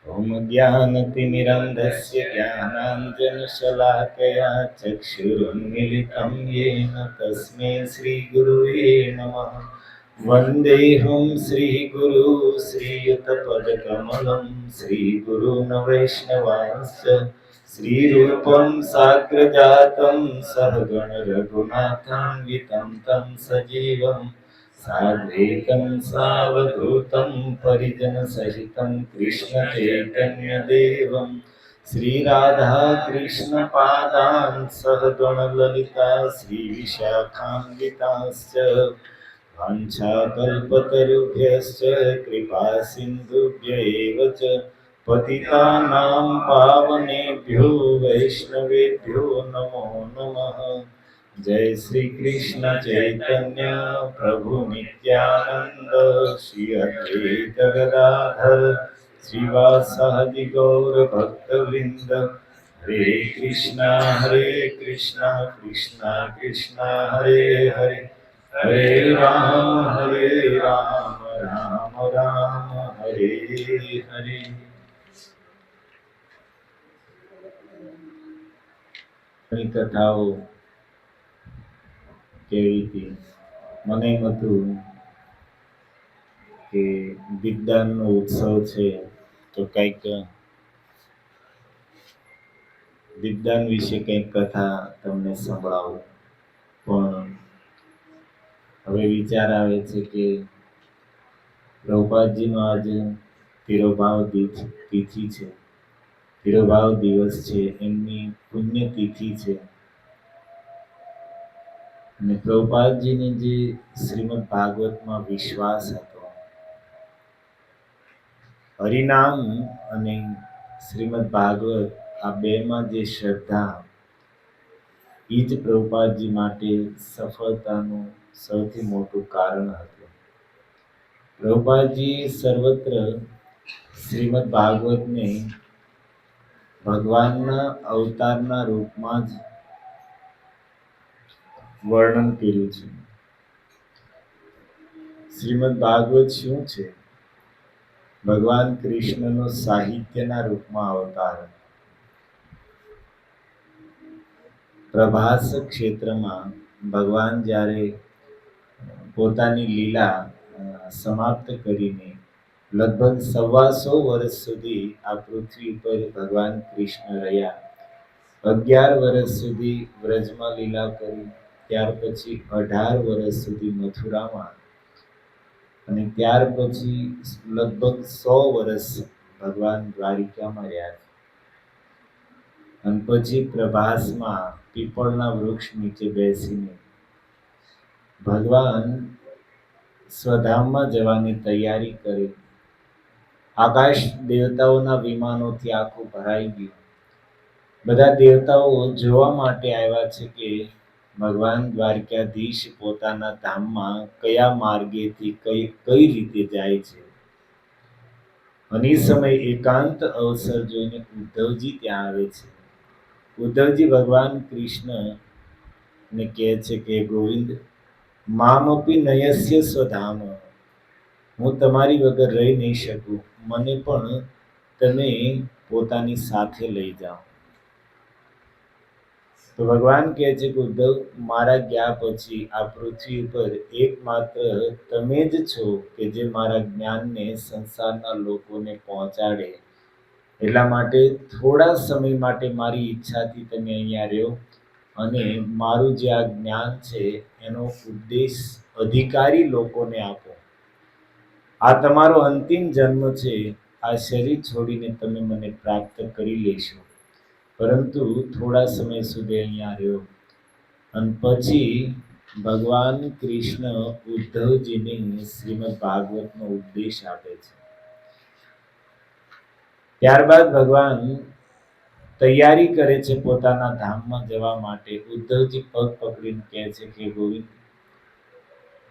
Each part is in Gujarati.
ॐ ज्ञानतिमिरन्धस्य ज्ञानाञ्जनशलाकया चक्षुरुन्मिलितं येन तस्मै श्रीगुरुवे नमः। वन्देऽहं श्रीगुरु श्रीयुतपदकमलं श्रीगुरून् वैष्णवांश्च श्रीरूपं साग्रजातं सहगण रघुनाथान्वितं तं सजीवम् साद्वैतं सावधूतं परिजनसहितं कृष्णचैतन्यदेवं श्रीराधाकृष्णपादान् सहगणललिता श्रीविशाखान्विताश्च वाञ्छाकल्पतरुभ्यश्च कृपासिन्धुभ्य एव च पतितानां पावनेभ्यो वैष्णवेभ्यो नमो नमः। जय श्री कृष्ण चैतन्य प्रभु नित्यानंद श्री अद्वैत गदाधर श्रीवासादि गौर भक्तवृंद हरे कृष्णा कृष्णा कृष्णा हरे हरे हरे राम राम राम हरे हरे। कथाओ કેવી હતી મને એમ હતું કે દીપદાનનો ઉત્સવ છે તો કંઈક દીપદાન વિશે કંઈક કથા તમને સંભળાવું, પણ હવે વિચાર આવે છે કે પ્રભુપાદજીનો આજે તિરોભાવ તિથિ છે, તિરોભાવ દિવસ છે, એમની પુણ્યતિથિ છે અને પ્રભુપાદજીને જે શ્રીમદ ભાગવતમાં વિશ્વાસ હતો, હરિનામ અને શ્રીમદ ભાગવત આ બેમાં જે શ્રદ્ધા, એ જ પ્રભુપાદજી માટે સફળતાનું સૌથી મોટું કારણ હતું. પ્રભુપાદજી સર્વત્ર શ્રીમદ ભાગવતને ભગવાનના અવતારના રૂપમાં જ વર્ણન કર્યું છે. શ્રીમદ ભાગવત શું છે? ભગવાન કૃષ્ણનો સાહિત્યના રૂપમાં અવતાર. પ્રભાસ ક્ષેત્રમાં ભગવાન જ્યારે પોતાની લીલા સમાપ્ત કરીને લગભગ 125 વર્ષ સુધી આ પૃથ્વી પર ભગવાન કૃષ્ણ રહ્યા. 11 વર્ષ સુધી વ્રજમાં લીલા કરી, ત્યાર પછી 18 વર્ષ સુધી મથુરામાં, અને ત્યાર પછી લગભગ 100 વર્ષ ભગવાન દ્વારિકામાં રહ્યા. અને પછી પ્રભાસમાં પીપળના વૃક્ષ નીચે બેસીને ભગવાન સ્વધામમાં જવાની તૈયારી કરી. આકાશ દેવતાઓના વિમાનોથી આખું ભરાઈ ગયું. બધા દેવતાઓ જોવા માટે આવ્યા છે કે ભગવાન દ્વારકાધીશ પોતાના ધામમાં કયા માર્ગેથી કઈ રીતે જાય છે. અને એ સમય એકાંત અવસર જોઈને ઉદ્ધવજી ત્યાં આવે છે. ઉદ્ધવજી ભગવાન કૃષ્ણને કહે છે કે ગોવિંદ, મામપી નયસ્ય સ્વધામ, હું તમારી વગર રહી નહીં શકું, મને પણ તમે પોતાની સાથે લઈ જાઓ. તો ભગવાન કહે છે કે ઉદ્ધવ, મારા ગયા પછી આ પૃથ્વી પર એકમાત્ર તમે જ છો કે જે મારા જ્ઞાનને સંસારના લોકોને પહોંચાડે. એટલા માટે થોડા સમય માટે મારી ઈચ્છાથી તમે અહીંયા રહ્યો અને મારું જે આ જ્ઞાન છે એનો ઉપદેશ અધિકારી લોકોને આપો. આ તમારો અંતિમ જન્મ છે. આ શરીર છોડીને તમે મને પ્રાપ્ત કરી લેશો, પરંતુ થોડા સમય સુધી અહીંયા રહ્યો. અને પછી ભગવાન કૃષ્ણ ઉદ્ધવજીને શ્રીમદ ભાગવતનો ઉપદેશ આપે છે. ત્યારબાદ ભગવાન તૈયારી કરે છે પોતાના ધામમાં જવા માટે. ઉદ્ધવજી પગ પકડીને કહે છે કે ગોવિંદ,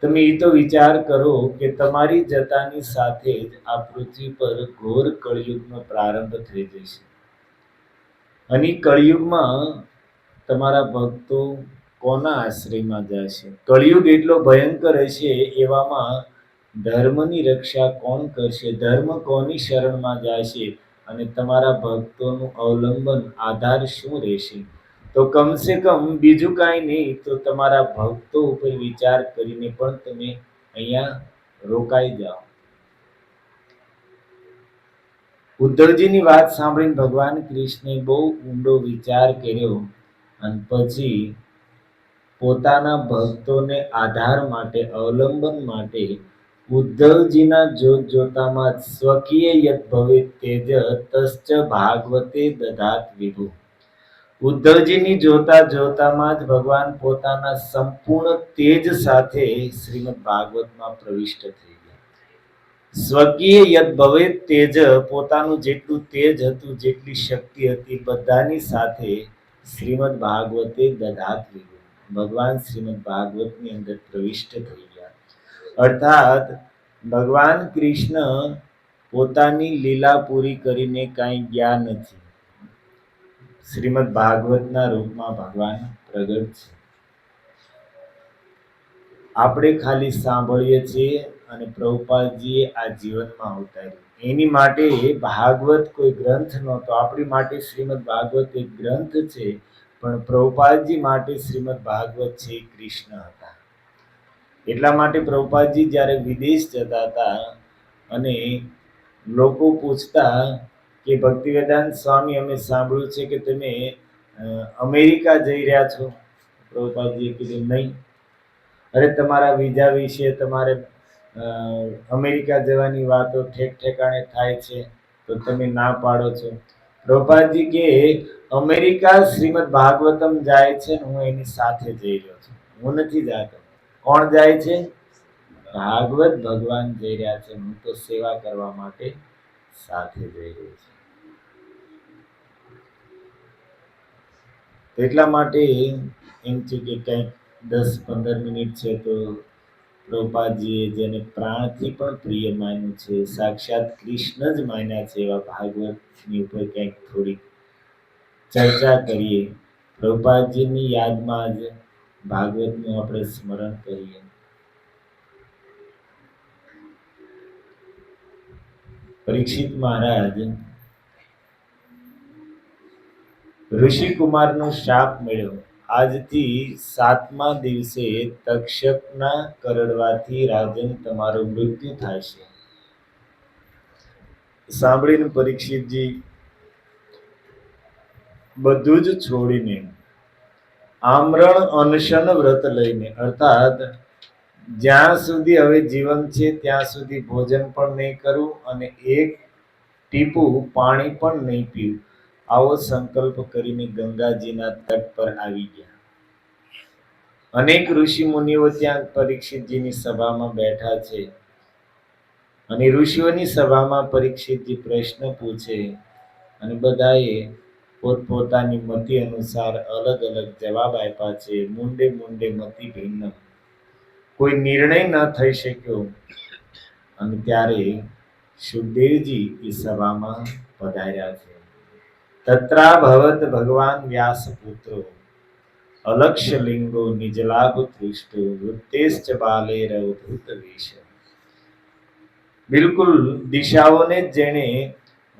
તમે એ તો વિચાર કરો કે તમારી જતાની સાથે જ આ પૃથ્વી પર ઘોર કળિયુગનો પ્રારંભ થઈ જશે. અને કળિયુગમાં તમારા ભક્તો કોના આશ્રયમાં જશે? કળિયુગ એટલો ભયંકર હશે, એવામાં ધર્મની રક્ષા કોણ કરશે? ધર્મ કોની શરણમાં જશે? અને તમારા ભક્તોનું અવલંબન આધાર શું રહેશે? તો કમસે કમ બીજું કાંઈ નહીં તો તમારા ભક્તો ઉપર વિચાર કરીને પણ તમે અહીંયા રોકાઈ જાઓ. ઉદ્ધવજીની વાત સાંભળીને ભગવાન કૃષ્ણે બહુ ઊંડો વિચાર કર્યો અને પછી પોતાના ભક્તોને આધાર માટે, અવલંબન માટે ઉદ્ધવજીના જોતજોતામાં સ્વકીય યત ભવેત તેજ તશ્ચ ભાગવતે દધાત વિભુ. ઉદ્ધવજીની જોતા જોતામાં જ ભગવાન પોતાના સંપૂર્ણ તેજ સાથે શ્રીમદ ભાગવતમાં પ્રવિષ્ટ થઈ ગયા. સ્વકીય યદ ભવેત તેજ, પોતાનું જેટલું તેજ હતું, જેટલી શક્તિ હતી, બધાની સાથે શ્રીમદ ભાગવતે દધાત વિભુ, ભગવાન શ્રીમદ ભાગવતની અંદર પ્રવિષ્ટ થઈ ગયા. અર્થાત ભગવાન કૃષ્ણ પોતાની લીલા પૂરી કરીને કાંઈ ગયા નથી. શ્રીમદ ભાગવતના રૂપમાં ભગવાન પ્રગટ છે. આપણે ખાલી સાંભળીએ છીએ અને પ્રભુપાદજીએ આ જીવનમાં ઉતાર્યું. એની માટે ભાગવત કોઈ ગ્રંથ નહોતો. આપણી માટે શ્રીમદ ભાગવત એક ગ્રંથ છે, પણ પ્રભુપાદજી માટે શ્રીમદ ભાગવત છે કૃષ્ણ હતા. એટલા માટે પ્રભુપાદજી જ્યારે વિદેશ જતા હતા અને લોકો પૂછતા કે ભક્તિવેદાંત સ્વામી, અમે સાંભળ્યું છે કે તમે અમેરિકા જઈ રહ્યા છો. પ્રભુપાદજીએ કીધું નહીં. અરે તમારા વિઝા વિશે, તમારે અમેરિકા જવાની વાતો ઠેક ઠેકાણે થાય છે તો તમે ના પાડો છો. પ્રભુપાદજી કે અમેરિકા શ્રીમદ ભાગવતમ જાય છે ને હું એની સાથે જઈ રહ્યો છું, હું નથી જાતો. કોણ જાય છે? ભાગવત ભગવાન જઈ રહ્યા છે, હું તો સેવા કરવા માટે સાથે જઈ રહ્યો છું. એટલા માટે એમ છે કે કંઈક 10-15 મિનિટ છે તો પ્રભુપાદજીએ જેને પ્રાણથી પણ પ્રિય માન્યું છે, સાક્ષાત કૃષ્ણ જ માન્યા છે, એવા ભાગવતની ઉપર કંઈક થોડી ચર્ચા કરીએ. પ્રભુપાદજીની યાદમાં જ ભાગવતનું આપણે સ્મરણ કરીએ. પરીક્ષિત મહારાજ ઋષિકુમારનો શાપ મળ્યો. આજથી 7મા દિવસે તક્ષકના કરડવાથી રાજન તમારું મૃત્યુ થશે. સાંભળીને પરીક્ષિતજી બધું જ છોડીને આમરણ અનશન વ્રત લઈને, અર્થાત જ્યાં સુધી હવે જીવન છે ત્યાં સુધી ભોજન પણ નહીં કરું અને એક ટીપું પાણી પણ નહીં પીવું, આવો સંકલ્પ કરીને ગંગાજીના તટ પર આવી ગયા. અનેક ઋષિ મુનિઓ ત્યાં પરીક્ષિતજીની સભામાં બેઠા છે અને ઋષિઓની સભામાં પરીક્ષિતજી પ્રશ્ન પૂછે અને બધાએ પોતપોતાની મતિ અનુસાર અલગ અલગ જવાબ આપ્યા છે. મુંડે મુંડે મતિ ભિન્ન, કોઈ નિર્ણય ન થઈ શક્યો. અને ત્યારે સુખદેવજી એ સભામાં પધાર્યા છે. તત્રાભવત ભગવાન વ્યાસપુત્રો અલક્ષ્ય લિંગો નિજલાભ તૃષ્ટો વૃત્તેશ્ચ બાલેરવધૂત વેશ. બિલકુલ દિશાઓને જ જેણે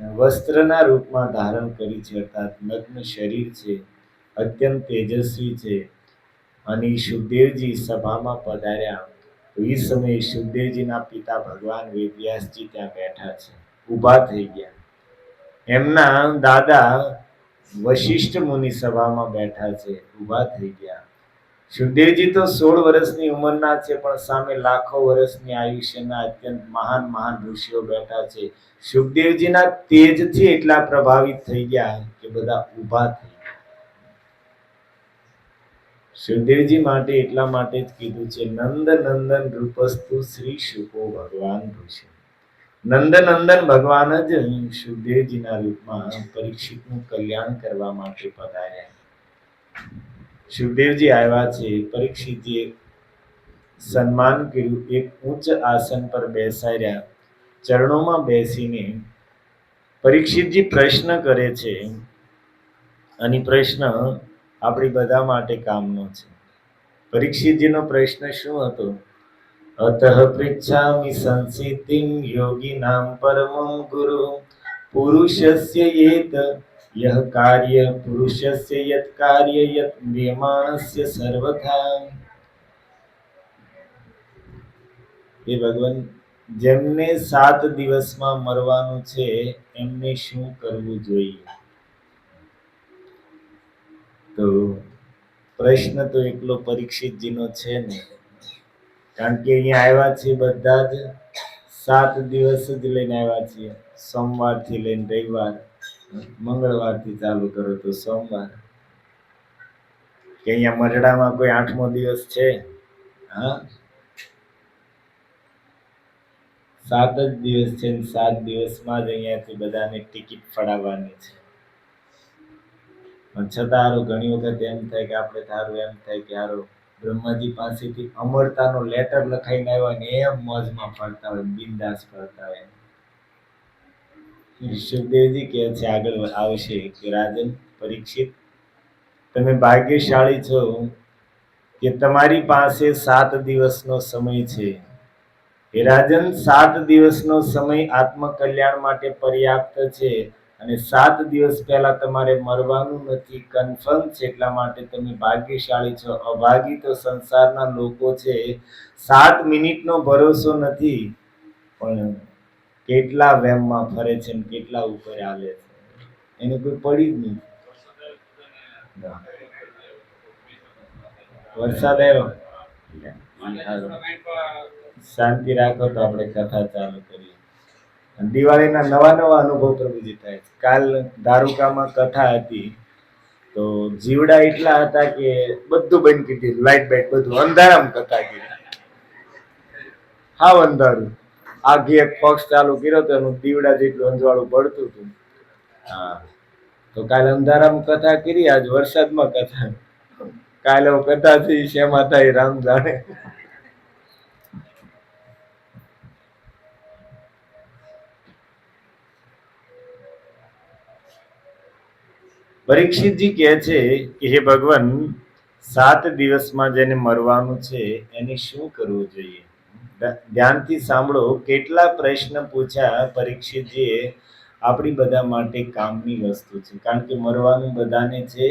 વસ્ત્રના રૂપમાં ધારણ કરી છે, અર્થાત નગ્ન શરીર છે, અત્યંત તેજસ્વી છે. અને સુખદેવજી સભામાં પધાર્યા તો એ સમયે સુખદેવજીના પિતા ભગવાન વેદવ્યાસજી ત્યાં બેઠા છે, ઊભા થઈ ગયા. એમના દાદા વશિષ્ઠ મુનિ સભામાં બેઠા છે, ઊભા થઈ ગયા. સુખદેવજી તો 16 વર્ષની ઉંમરના છે, પણ સામે લાખો વર્ષની આયુષ્યના અત્યંત મહાન મહાન ઋષિઓ બેઠા છે. સુખદેવજીના તેજથી એટલા પ્રભાવિત થઈ ગયા કે બધા ઊભા થઈ ગયા. સુખદેવજી માટે એટલા માટે જ કીધું છે નંદ નંદન રૂપસ્તુ શ્રી શુકો ભગવાન ઋષિ. નંદનંદન ભગવાન જ સુખદેવજીના રૂપમાં પરીક્ષિતનું કલ્યાણ કરવા માટે પધાર્યા. સુખદેવજી આવ્યા છે. પરીક્ષિતજીએ સન્માન કર્યું, એક ઉચ્ચ આસન પર બેસાડ્યા. ચરણોમાં બેસીને પરીક્ષિતજી પ્રશ્ન કરે છે અને પ્રશ્ન આપણી બધા માટે કામનો છે. પરીક્ષિતજીનો પ્રશ્ન શું હતો? અતઃ પૃચ્છામિ સંસિદ્ધિં યોગીનાં પરમં ગુરુ પુરુષસ્ય યેત યહ કાર્ય પુરુષસ્ય યત કાર્ય યત નિયમાણસ્ય સર્વથા. એ ભગવાન, જેમને 7 દિવસમાં મરવાનું છે એમને શું કરવું જોઈએ? તો પ્રશ્ન તો એકલો પરીક્ષિતજીનો છે ને, કારણ કે અહીંયા આવ્યા છે બધા જ 7 દિવસ જ લઈને આવ્યા છીએ. સોમવારથી લઈને રવિવાર, મંગળવારથી ચાલુ કરો તો સોમવાર. કે અહીંયા મરડામાં કોઈ 8મો દિવસ છે? હા, 7 જ દિવસ છે ને 7 દિવસમાં જ અહીંયાથી બધાને ટિકિટ ફડાવવાની છે. પણ છતાં હારું ઘણી વખત એમ થાય કે આપણે તારું એમ થાય કે હારું બ્રહ્માજી પાસેથી અમરતાનો લેટર લખાઈને આવ્યા ને એમ મોજમાં ફરતા હોય, બિંદાસ ફરતા હોય. સુખદેવજી કહે છે, આગળ આવશે કે રાજન પરીક્ષિત, તમે ભાગ્યશાળી છો કે તમારી પાસે 7 દિવસનો સમય છે. હે રાજન, 7 દિવસનો સમય આત્મકલ્યાણ માટે પર્યાપ્ત છે અને 7 દિવસ પહેલા તમારે મરવાનું નથી, કન્ફર્મ છે, એટલા માટે તમે ભાગ્યશાળી છો. અભાગી તો સંસારના લોકો છે, 7 મિનિટનો ભરોસો નથી, પણ કેટલા વેમમાં ફરે છે ને કેટલા ઉપર હાલે છે, એને કોઈ પડી જ નથી. વરસાદ આવ્યો? શાંતિ રાખો તો આપણે કથા ચાલુ કરીએ. દિવાળીના નવા નવા અનુભવ પ્રભુજી થાય છે. કાલ ધારુકામાં કથા હતી તો જીવડા એટલા હતા કે બધું બંધ કરી દીધું, લાઈટ બાઈટ બધું, અંધારામાં કથા કરી. હાવ અંધારું. આખી એક પક્ષ ચાલુ કર્યો તો એનું દીવડા જેટલું અંજવાળું પડતું હતું. હા, તો કાલે અંધારામાં કથા કરી, આજ વરસાદમાં કથા. કાલે કથા થઈ શેમાં થાય રામ જાણે. પરીક્ષિતજી કહે છે કે હે ભગવાન, 7 દિવસમાં જેને મરવાનું છે એને શું કરવું જોઈએ? ધ્યાનથી સાંભળો, કેટલા પ્રશ્ન પૂછ્યા પરીક્ષિતજીએ. આપણી બધા માટે કામની વસ્તુ છે, કારણ કે મરવાનું બધાને છે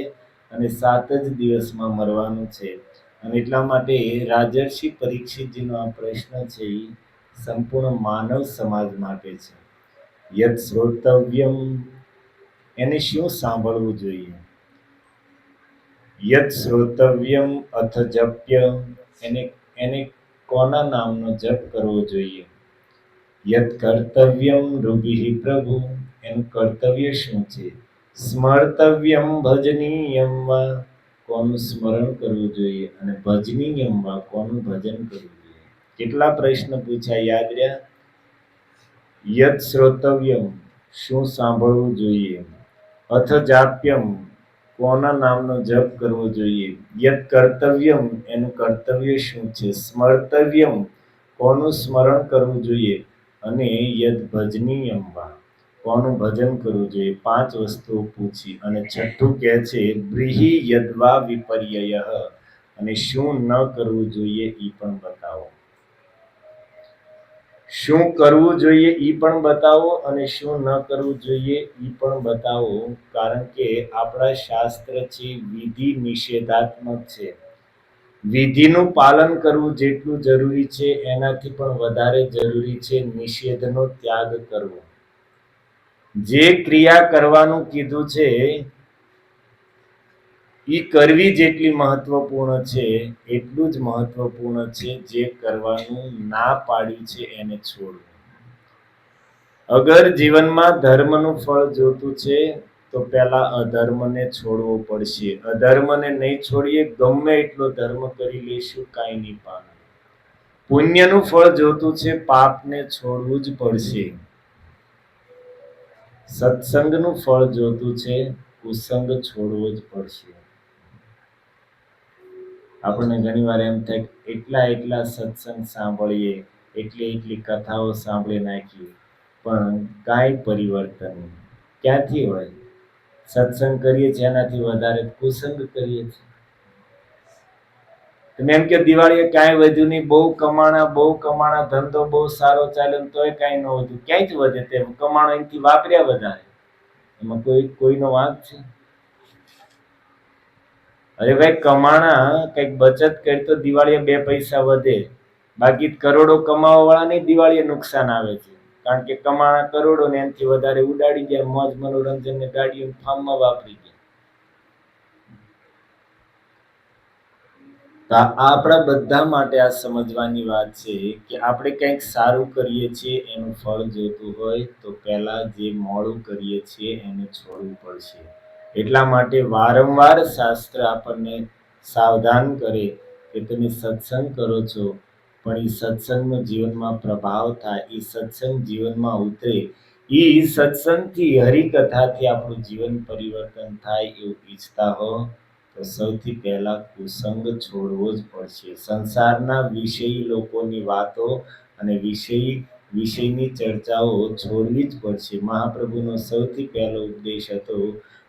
અને 7 જ દિવસમાં મરવાનું છે. અને એટલા માટે રાજર્ષિ પરીક્ષિતજીનો આ પ્રશ્ન છે એ સંપૂર્ણ માનવ સમાજ માટે છે. યત શ્રોતવ્યમ, એને શું સાંભળવું જોઈએ? યત શ્રોતવ્યમ અથ જપ્ય, એને કોના નામનો જપ કરવો જોઈએ? યત કર્તવ્યમ નૃભિઃ પ્રભુ, એનું કર્તવ્ય શું છે? સ્મર્તવ્યમ ભજનીયમ વા, કોનું સ્મરણ કરવું જોઈએ? અને ભજનીયમ વા, કોનું ભજન કરવું જોઈએ? કેટલા પ્રશ્ન પૂછ્યા, યાદ રહ્યા? યત શ્રોતવ્યમ, શું સાંભળવું જોઈએ? અથ જાપ્યમ, કોના નામનો જપ કરવો જોઈએ? યત કર્તવ્યમ, એનું કર્તવ્ય શું છે? સ્મર્તવ્યમ, કોનું સ્મરણ કરવું જોઈએ? અને યદ ભજનીયમ વા, કોનું ભજન કરવું જોઈએ? 5 વસ્તુઓ પૂછી અને છઠ્ઠું કહે છે બ્રીહિ યદ્વા વિપર્યયઃ, અને શું ન કરવું જોઈએ એ પણ બતાવો. શું કરવું જોઈએ એ પણ બતાવો અને શું ન કરવું જોઈએ એ પણ બતાવો, કારણ કે આપણા શાસ્ત્ર છે વિધિ નિષેધાત્મક છે. વિધિનું પાલન કરવું જેટલું જરૂરી છે એનાથી પણ વધારે જરૂરી છે નિષેધનો ત્યાગ કરવો. જે ક્રિયા કરવાનું કીધું છે એ કરવી જેટલી મહત્વપૂર્ણ છે એટલું જ મહત્વપૂર્ણ છે જે કરવાનું ના પાડ્યું છે એને છોડવું. અગર જીવનમાં ધર્મનું ફળ જોતું છે તો પહેલા અધર્મને છોડવો પડશે. અધર્મને નહીં છોડીએ, ગમે એટલો ધર્મ કરી લઈશું, કાંઈ નહીં પામે. પુણ્યનું ફળ જોતું છે, પાપને છોડવું જ પડશે. સત્સંગનું ફળ જોતું છે, કુસંગ છોડવો જ પડશે. આપણને ઘણી વાર એમ થાય એટલા સત્સંગ સાંભળીએ, એટલી કથાઓ સાંભળી નાખીએ, પણ કાંઈ પરિવર્તન નહીં. ક્યાંથી હોય? સત્સંગ કરીએ છીએ એનાથી વધારે કુસંગ કરીએ છીએ. તમે એમ કે દિવાળીએ કાંઈ વધ્યું નહીં, બહુ કમાણા, ધંધો બહુ સારો ચાલ્યો તોય કાંઈ ન વધ્યું. ક્યાંય જ વધે? તે કમાણો એનાથી વાપર્યા વધારે, એમાં કોઈનો વાંક છે? અરે ભાઈ, કમાણા કંઈક બચત કરી તો દિવાળીએ 2 પૈસા વધે, બાકી કરોડો કમાવા વાળાને દિવાળીએ નુકસાન આવે છે. કારણ કે કમાણા કરોડો ને એનાથી વધારે ઉડાડી ગયા, મોજ મનોરંજન ને ગાડીઓ ફાર્મમાં વાપરી ગયા. આપણા બધા માટે આ સમજવાની વાત છે કે આપણે કંઈક સારું કરીએ છીએ એનું ફળ જોતું હોય તો પહેલા જે મોડું કરીએ છીએ એને છોડવું પડશે. એટલા માટે વારંવાર શાસ્ત્ર આપણને સાવધાન કરે કે તમે સત્સંગ કરો છો, પણ એ સત્સંગનો જીવનમાં પ્રભાવ થાય, એ સત્સંગ જીવનમાં ઉતરે, એ સત્સંગથી હરિકથાથી આપણું જીવન પરિવર્તન થાય એવું ઈચ્છતા હો તો સૌથી પહેલા કુસંગ છોડવો જ પડશે. સંસારના વિષયી લોકોની વાતો અને વિષયની ચર્ચાઓ છોડવી જ પડશે. મહાપ્રભુનો સૌથી પહેલો ઉપદેશ હતો,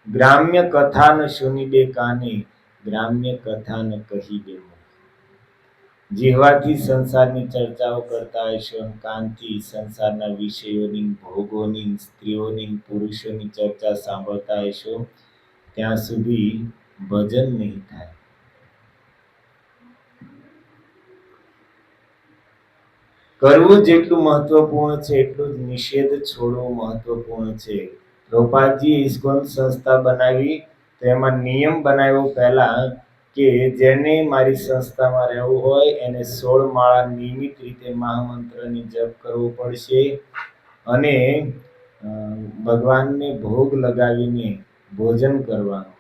ગ્રામ્ય કથા ન સુની દે કાને, ગ્રામ્ય કથા ન કહી દે મુખ. જીહવાથી સંસારની ચર્ચાઓ કરતા હશો, કાનથી સંસારના વિષયોની, ભોગોની, સ્ત્રીઓની, પુરુષોની ચર્ચા સાંભળતા હશો, ત્યાં સુધી ભજન નહીં થાય. કરવું જેટલું મહત્વપૂર્ણ છે એટલું જ નિષેધ છોડવો મહત્વપૂર્ણ છે. પ્રભુપાદજીએ ઇસ્કોન સંસ્થા બનાવી તો એમાં નિયમ બનાવ્યો પહેલા કે જેને મારી સંસ્થામાં રહેવું હોય એને 16 માળા નિયમિત રીતે મહામંત્રની જપ કરવો પડશે અને ભગવાનને ભોગ લગાવીને ભોજન કરવાનું.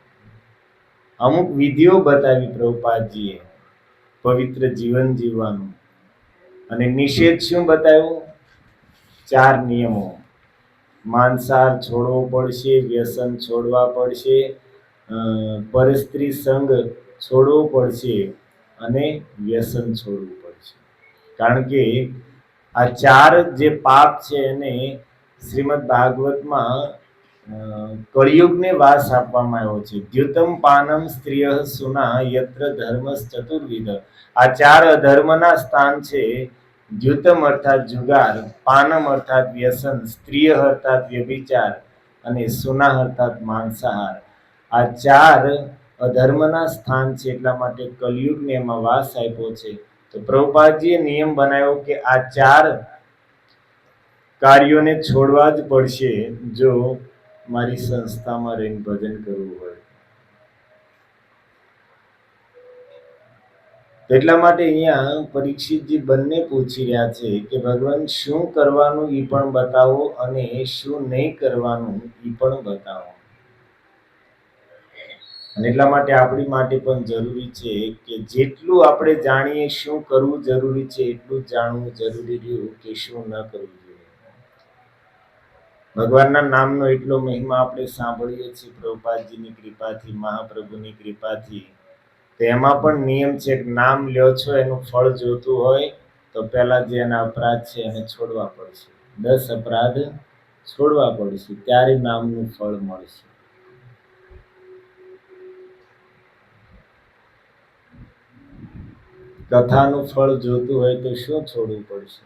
અમુક વિધિઓ બતાવી પ્રભુપાદજીએ, પવિત્ર જીવન જીવવાનું. અને નિષેધ શું બતાવ્યું? 4 નિયમો. માંસાહાર છોડવો પડશે, વ્યસન છોડવા પડશે, પરસ્ત્રી સંગ છોડવો પડશે અને વ્યસન છોડવું પડશે. કારણ કે આ 4 જે પાપ છે એને શ્રીમદ ભાગવતમાં કળિયુગને વાસ આપવામાં આવ્યો છે. દ્યુતમ પાનમ સ્ત્રીય સુના યત્ર ધર્મસ ચતુર્વિધ. આ 4 અધર્મના સ્થાન છે. દ્યુતમ અર્થાત જુગાર, પાનમ અર્થાત વ્યસન, સ્ત્રીય અર્થાત વ્યભિચાર અને સુના અર્થાત માંસાહાર. આ 4 અધર્મના સ્થાન છે, એટલા માટે કલિયુગને એમાં વાસ આપ્યો છે. તો પ્રભુપાદજીએ નિયમ બનાવ્યો કે આ 4 કાર્યોને છોડવા જ પડશે જો મારી સંસ્થામાં રહીને ભજન કરવું હોય. એટલા માટે અહીંયા પરીક્ષિતજી બંને પૂછી રહ્યા છે કે ભગવાન શું કરવાનું એ પણ બતાવો અને શું નહીં કરવાનું એ પણ બતાવો. અને એટલા માટે આપણી માટે પણ જરૂરી છે કે જેટલું આપણે જાણીએ શું કરવું જરૂરી છે એટલું જ જાણવું જરૂરી રહ્યું કે શું ન કરવું જોઈએ. ભગવાનના નામનો એટલો મહિમા આપણે સાંભળીએ છીએ પ્રભુપાદજીની કૃપાથી, મહાપ્રભુની કૃપાથી. તો એમાં પણ નિયમ છે કે નામ લ્યો છો એનું ફળ જોતું હોય તો પહેલા જે એના અપરાધ છે એને છોડવા પડશે. 10 અપરાધ છોડવા પડશે, ત્યારે નામનું ફળ મળશે. કથાનું ફળ જોતું હોય તો શું છોડવું પડશે?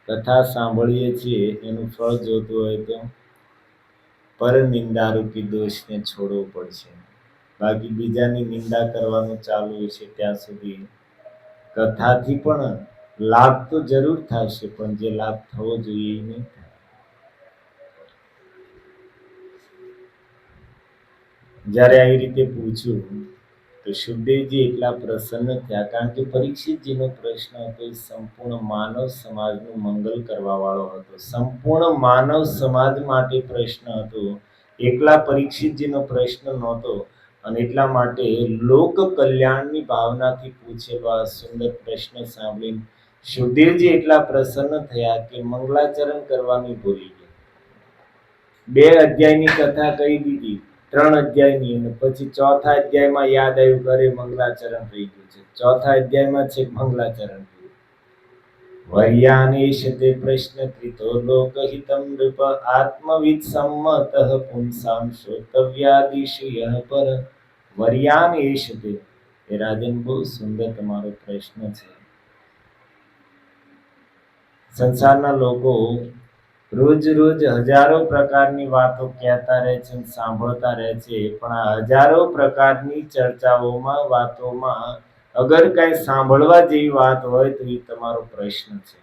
કથા સાંભળીએ છીએ એનું ફળ જોતું હોય તો પર નિંદારૂપી દોષને છોડવો પડશે. બાકી બીજાની નિંદા કરવાનું ચાલુ છે ત્યાં સુધી કથાથી પણ લાભ તો જરૂર થશે, પણ જે લાભ થવો જોઈએ એ નહીં થાય. જ્યારે આવી રીતે પૂછ્યું તો સુખદેવજી એટલા પ્રસન્ન થયા, કારણ કે પરીક્ષિતજીનો પ્રશ્ન હતો એ સંપૂર્ણ માનવ સમાજનું મંગલ કરવા વાળો હતો. સંપૂર્ણ માનવ સમાજ માટે પ્રશ્ન હતો, એકલા પરીક્ષિતજીનો પ્રશ્ન નહોતો. અને એટલા માટે લોક કલ્યાણની ભાવનાથી પૂછેલો આ સુંદર પ્રશ્ન સાંભળીને સુખદેવજી એટલા પ્રસન્ન થયા કે મંગલાચરણ કરવાની ભૂલી ગયા. 2 અધ્યાયની કથા કહી દીધી, 3 અધ્યાયની, અને પછી 4થા અધ્યાયમાં યાદ આવ્યું કરે મંગલાચરણ થઈ ગયું છે. 4થા અધ્યાયમાં છે મંગલાચરણ. વર્યાનેશ તે પ્રશ્ન કૃતો લોકહિતમ નૃપ આત્મવિદ સંમતઃ પુંસામ શ્રોતવ્યાદિશુ યઃ પર. વર્યાનેશ તે એ રાજન, બહુ સુંદર તમારો પ્રશ્ન છે. સંસારના લોકો રોજ રોજ હજારો પ્રકારની વાતો કહેતા રહે છે, સાંભળતા રહે છે, પણ આ હજારો પ્રકારની ચર્ચાઓમાં, વાતોમાં અગર કઈ સાંભળવા જેવી વાત હોય તો એ તમારો પ્રશ્ન છે.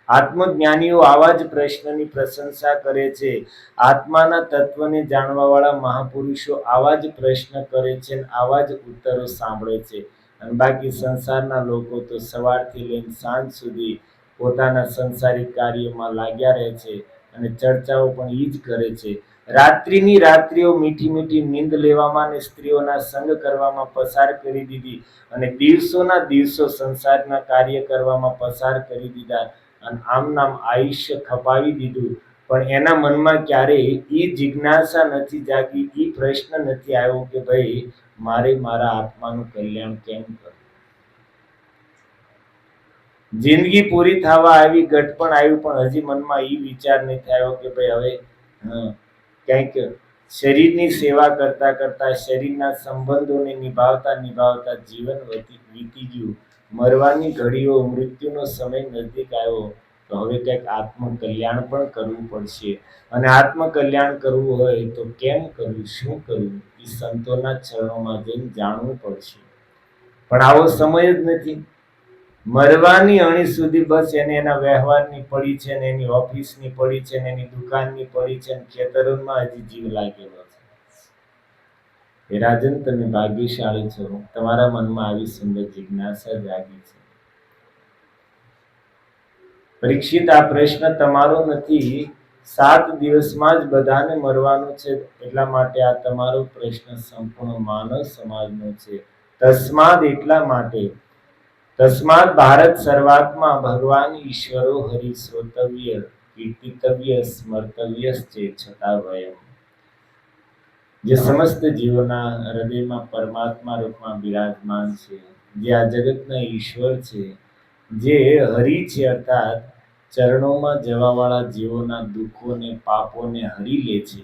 આત્મજ્ઞાનીઓ આવા જ પ્રશ્નની પ્રશંસા કરે છે. આત્માના તત્વને જાણવા વાળા મહાપુરુષો આવા જ પ્રશ્ન કરે છે, આવા જ ઉત્તરો સાંભળે છે. અને બાકી સંસારના લોકો તો સવારથી લઈને સાંજ સુધી પોતાના સંસારિક કાર્યોમાં લાગ્યા રહે છે અને ચર્ચાઓ પણ એ જ કરે છે. રાત્રિની રાત્રિઓ મીઠી મીઠી નીંદ લેવામાં અને સ્ત્રીઓના સંગ કરવામાં પસાર કરી દીધી અને દિવસોના દિવસો સંસારના કાર્ય કરવામાં પસાર કરી દીધા અને આમ નામ આયુષ્ય ખપાવી દીધું. પણ એના મનમાં ક્યારેય એ જિજ્ઞાસા નથી જાગી, એ પ્રશ્ન નથી આવ્યો કે ભાઈ મારે મારા આત્માનું કલ્યાણ કેમ કરવું. જિંદગી પૂરી થવા આવી, ઘટપણ આવ્યું, પણ હજી મનમાં એ વિચાર નહીં થયો કે ભાઈ હવે કંઈક શરીરની સેવા કરતા કરતા, શરીરના સંબંધોને નિભાવતા નિભાવતા જીવન વીતી ગયું. મરવાની ઘડીઓ, મૃત્યુનો સમય નજીક આવ્યો, તો હવે કંઈક આત્મકલ્યાણ પણ કરવું પડશે. અને આત્મકલ્યાણ કરવું હોય તો કેમ કરવું, શું કરવું, એ સંતોના ચરણોમાં જઈને જાણવું પડશે. પણ આવો સમય જ નથી. મરવાની અણી સુધી બસ એને એના વ્યવહારની પડી છે, ને એની ઓફિસની પડી છે, ને એની દુકાનની પડી છે, ને ખેતરોમાં હજી જીવ લાગેલો છે. હે રાજન, તમે ભાગ્યશાળી છો, તમારા મનમાં આવી સુંદર જિજ્ઞાસા જાગી છે. પરીક્ષિત, આ પ્રશ્ન તમારો નથી. 7 દિવસમાં જ બધાને મરવાનું છે, એટલા માટે આ તમારો પ્રશ્ન સંપૂર્ણ માનવ સમાજનો છે. તસ્માદ, એટલા માટે તસ્માદ ભારત સર્વાત્મા ભગવાન ઈશ્વરો હરિ શ્રોતવ્ય કીર્તિતવ્ય સ્મર્તવ્ય છતાં વયમ. જે સમસ્ત જીવોના હૃદયમાં પરમાત્મા રૂપમાં બિરાજમાન છે, જે આ જગતના ઈશ્વર છે, જે હરિ છે, અર્થાત ચરણોમાં જવાવાળા જીવોના દુઃખોને, પાપોને હરી લે છે,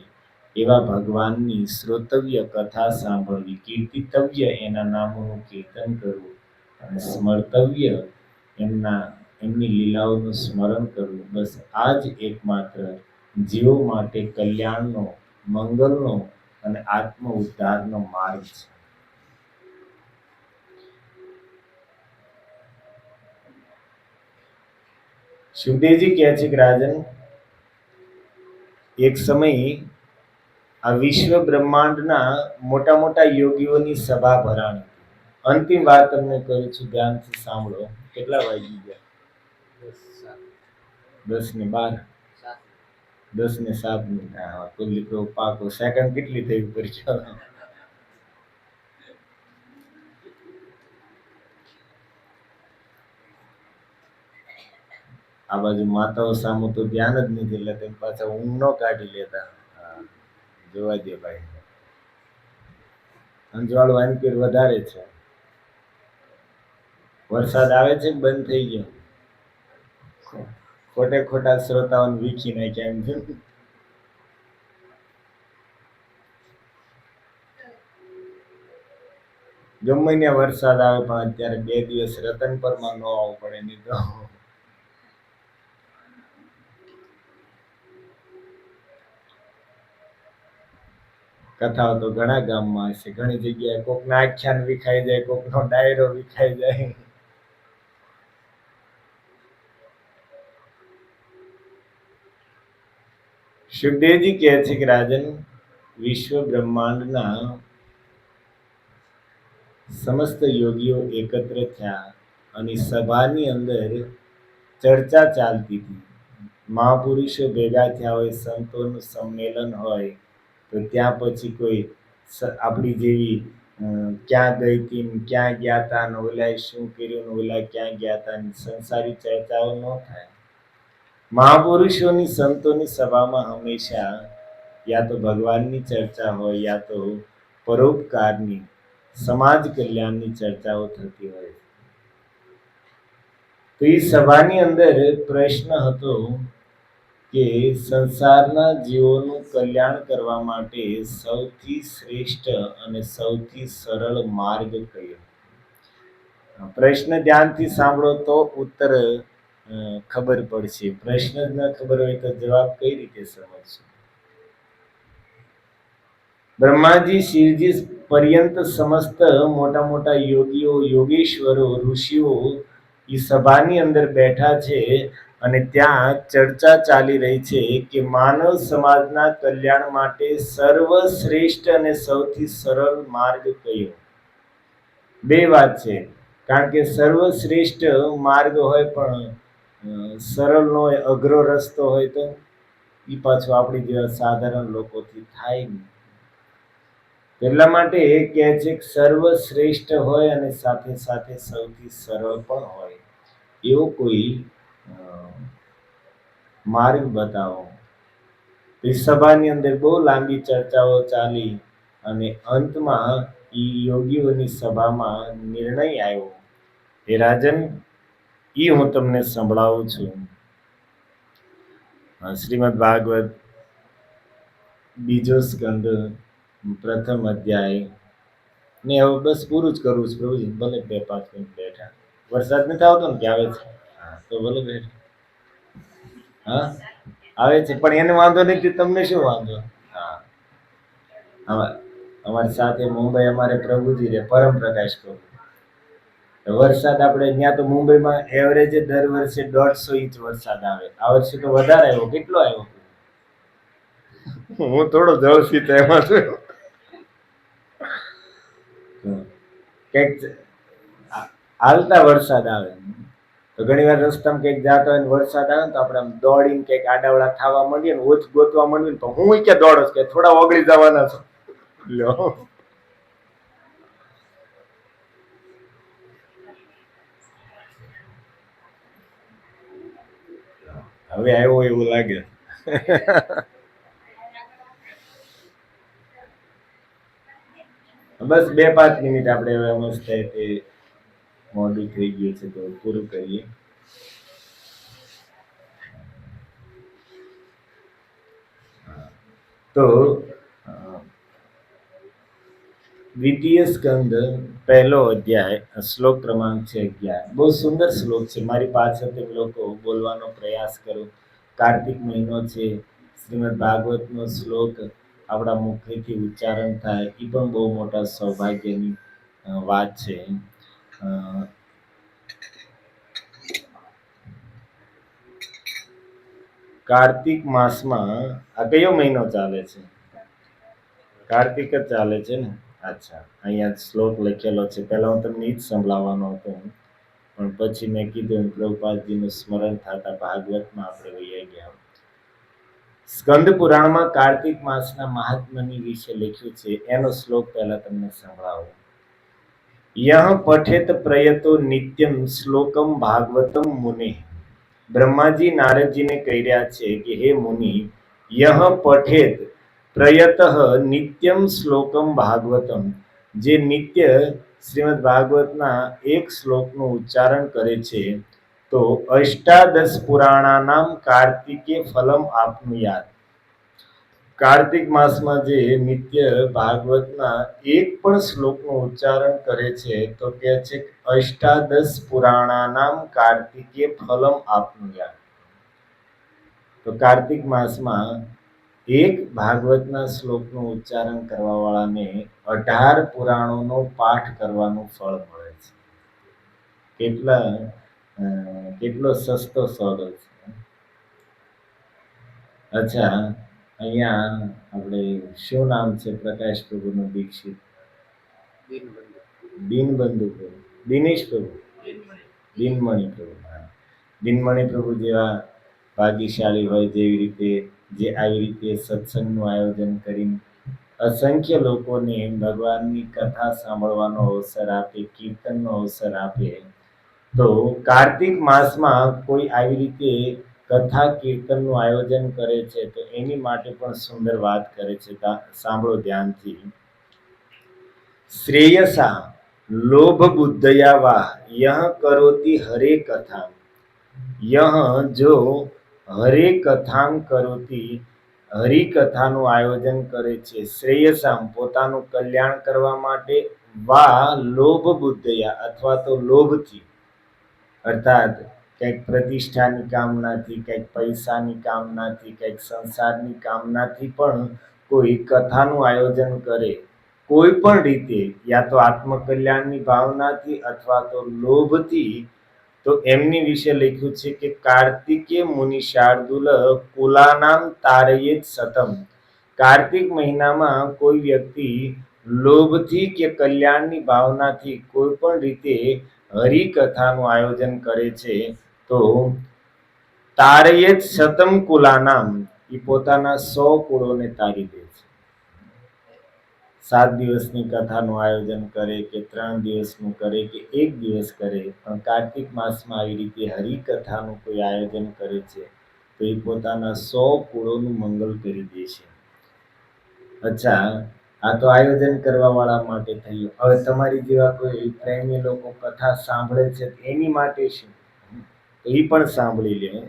એવા ભગવાનની શ્રોતવ્ય કથા સાંભળવી, કીર્તિતવ્ય એના નામોનું કીર્તન કરવું અને સ્મર્તવ્ય એમની લીલાઓનું સ્મરણ કરવું. બસ આ જ એકમાત્ર જીવો માટે કલ્યાણનો, મંગલનો અને આત્મ ઉદ્ધારનો માર્ગ છે. સુખદેવજી કહે છે કે રાજન, એક સમય આ વિશ્વ બ્રહ્માંડના મોટા મોટા યોગીઓની સભા ભરાણી. અંતિમ વાત તમને કહું છું, ધ્યાનથી સાંભળો. કેટલા વાગી ગયા? 10:12. 10:07. હા, કુલ્લી તો પાકો. સેકન્ડ કેટલી થઈ ઉપર? આ બાજુ માતાઓ સામુ તો ધ્યાન જ નથી, એટલે તેમ પાછા ઊંઘ ન કાઢી લેતા. જોવા દે ભાઈ, અંજવાળ વાનકીર વધારે છે. વરસાદ આવે છે, બંધ થઈ ગયો. ખોટે ખોટા શ્રોતાઓને વીખી નાખ્યા એમ છે. ગમે ત્યાં વરસાદ આવે, પણ અત્યારે 2 દિવસ રતનપરમાં ન આવવું પડે. નહીં તો કથાઓ તો ઘણા ગામમાં હશે, ઘણી જગ્યાએ કોકના આખ્યાન વિખાઈ જાય, કોકનો ડાયરો વિખાઈ જાય. સુખદેવજી કહે છે કે રાજન, વિશ્વ બ્રહ્માંડના સમસ્ત યોગીઓ એકત્ર થયા અને સભાની અંદર ચર્ચા ચાલતી હતી. મહાપુરુષો ભેગા થયા હોય, સંતોનું સંમેલન હોય, તો ત્યાં પછી કોઈ આપણી જેવી ક્યાં ગઈ હતી, ક્યાં ગયા હતા, ને ઓલાએ શું કર્યું, ને ઓલા ક્યાં ગયા હતા, સંસારી ચર્ચાઓ ન થાય. મહાપુરુષોની, સંતોની સભામાં હંમેશા યા તો ભગવાનની ચર્ચા હોય, યા તો પરોપકારની, સમાજ કલ્યાણની ચર્ચાઓ થતી હોય. તો એ સભાની અંદર પ્રશ્ન હતો કે સંસારના જીવોનું કલ્યાણ કરવા માટે સૌથી શ્રેષ્ઠ અને સૌથી સરળ માર્ગ કયો? પ્રશ્ન ધ્યાનથી સાંભળો તો ઉત્તર ખબર પડશે. પ્રશ્ન જ ન ખબર હોય તો જવાબ કઈ રીતે સમજશો? બ્રહ્માજી શિવજી પર્યંત સમસ્ત મોટા મોટા યોગીઓ, યોગેશ્વરો, ઋષિઓ એ સભાની અંદર બેઠા છે અને ત્યાં ચર્ચા ચાલી રહી છે કે માનવ સમાજના કલ્યાણ માટે સર્વશ્રેષ્ઠ અને સૌથી સરળ માર્ગ કયો. બે વાત છે, કારણ કે સર્વશ્રેષ્ઠ માર્ગ હોય પણ સરળ નો હોય, અઘરો રસ્તો હોય તો એ પાછું આપણી જેવા સાધારણ લોકોથી થાય નહીં. એટલા માટે એ કહે છે કે સર્વશ્રેષ્ઠ હોય અને સાથે સાથે સૌથી સરળ પણ હોય એવો કોઈ માર્ગ બતાવો. સભાની અંદર બહુ લાંબી ચર્ચાઓ ચાલી અને અંતમાં યોગીઓની સભામાં નિર્ણય આવ્યો. હે રાજન, એ હું તમને સંભળાવું છું. શ્રીમદ ભાગવત બીજો સ્કંદ પ્રથમ અધ્યાય ને હવે બસ પૂરું જ કરવું છે પ્રભુજી. ભલે 2-5 મિનિટ બેઠા. વરસાદ નથી આવતો ને? કે આવે છે? હા તો ભલે બેઠા. હા આવે છે, પણ એને વાંધો નથી, તમને શું વાંધો? હા અમારી સાથે મુંબઈ અમારે પ્રભુજી રે, પરમ પ્રકાશ પ્રભુ. વરસાદ આપણે ત્યાં તો મુંબઈમાં એવરેજ દર વર્ષે 150 ઇંચ વરસાદ આવે. આ વર્ષે તો વધારે આવ્યો. કેટલો આવ્યો? હું થોડો જળસી એમાં છું. કઈક હાલતા વરસાદ આવે તો ઘણી વાર રસ્તામાં કઈક જાતો હોય ને વરસાદ આવે ને તો આપણે દોડીને કઈક આડાવડા થવા માંડીએ ને ઓછ ગોતવા માંડીએ ને તો હું ક્યાં દોડો કે થોડા ઓગળી જવાના છો. હવે આવ્યો એવું લાગે. બસ 2-5 મિનિટ આપણે હવે મસ્ત થાય તે મોડું થઈ ગયું છે તો પૂરું કરીએ. તો દ્વિતીય સ્કંદ પહેલો અધ્યાય શ્લોક ક્રમાંક છે 11. બહુ સુંદર શ્લોક છે. મારી પાછળ તમે લોકો બોલવાનો પ્રયાસ કરો. કાર્તિક મહિનો છે, શ્રીમદ ભાગવતનો શ્લોક આપણા મુખેથી ઉચ્ચારણ થાય એ પણ બહુ મોટા સૌભાગ્યની વાત છે. કાર્તિક માસમાં આ કયો મહિનો ચાલે છે? કાર્તિક જ ચાલે છે ને? અચ્છા, અહીંયા શ્લોક લખેલો છે. પહેલા હું તમને જ સંભળાવવાનો હતો, પણ પછી મેં કીધું પ્રભુપાદજીનું સ્મરણ થતા ભાગવતમાં આપણે વહી ગયા. સ્કંદ પુરાણમાં કાર્તિક માસના મહાત્મ્યની વિશે લખ્યું છે. એનો શ્લોક પહેલા તમને સંભળાવું. યહ પઠેત પ્રયતો નિત્યમ શ્લોકમ ભાગવતમ મુનિ. બ્રહ્માજી નારદજીને કહી રહ્યા છે કે હે મુનિ, યહ પઠેત પ્રયતઃ નિત્યમ શ્લોકમ ભાગવતમ, જે નિત્ય શ્રીમદ ભાગવતના એક શ્લોકનું ઉચ્ચારણ કરે છે તો અષ્ટાદશ પુરાણાનામ કાર્તિકે ફલમ આપનુયાત. કાર્તિક માસમાં જે નિત્ય ભાગવતના એક પણ શ્લોકનું ઉચ્ચારણ કરે છે તો કે છે અષ્ટાદશ પુરાણાનામ કાર્તિકે ફલમ આપનુયાત. તો કાર્તિક માસમાં એક ભાગવતના શ્લોકનું ઉચ્ચારણ કરવા વાળાને 18 પુરાણોનો પાઠ કરવાનું ફળ મળે છે. કેટલો સસ્તો સોદો છે. અચ્છા, અહીંયા આપણે શું નામ છે પ્રકાશ પ્રભુનું? દીક્ષિત દિનબંધુ પ્રભુ, દિનેશ પ્રભુ, દિનમણી પ્રભુ. દિનમણી પ્રભુ જેવા ભાગ્યશાળી હોય, જેવી રીતે જે આવી રીતે સત્સંગનું આયોજન કરીને અસંખ્ય લોકોને ભગવાનની કથા સાંભળવાનો અવસર આપે, કીર્તનનો અવસર આપે, તો કાર્તિક માસમાં કોઈ આવી રીતે કથા કીર્તનનું આયોજન કરે છે તો એની માટે પણ સુંદર વાત કરે છે. સાંભળો ધ્યાનથી. શ્રેયસા લોભ બુદ્ધયા વા યહ કરોતિ હરે કથા. યહ જો હરે કથામ કરોતિ, હરિકથાનું આયોજન કરે છે, શ્રેયસામ પોતાનું કલ્યાણ કરવા માટે, વા લોભ બુદ્ધયા અથવા તો લોભથી, અર્થાત કંઈક પ્રતિષ્ઠાની કામનાથી, કંઈક પૈસાની કામનાથી, કંઈક સંસારની કામનાથી પણ કોઈ કથાનું આયોજન કરે, કોઈ પણ રીતે, યા તો આત્મકલ્યાણની ભાવનાથી અથવા તો લોભથી, તો એમની વિશે લખ્યું છે કે કાર્તિકે મુનિ શાર્દુલ કુલાનામ તારયેત સતમ. કાર્તિક મહિનામાં કોઈ વ્યક્તિ લોભથી કે કલ્યાણની ભાવનાથી કોઈ પણ રીતે હરિકથાનું આયોજન કરે છે તો તારયેત શતમ કુલાનામ, એ પોતાના 100 કુળોને તારી દે છે. 7 દિવસની કથાનું આયોજન કરે કે 3 દિવસનું કરે કે 1 દિવસ કરે, પણ કાર્તિક માસમાં આવી રીતે હરિકથાનું કોઈ આયોજન કરે છે તો એ પોતાના 100 કુળોનું મંગલ કરી દે છે. અચ્છા, આ તો આયોજન કરવા વાળા માટે થયું. હવે તમારી જેવા કોઈ પ્રેમી લોકો કથા સાંભળે છે એની માટે શું, એ પણ સાંભળી લે.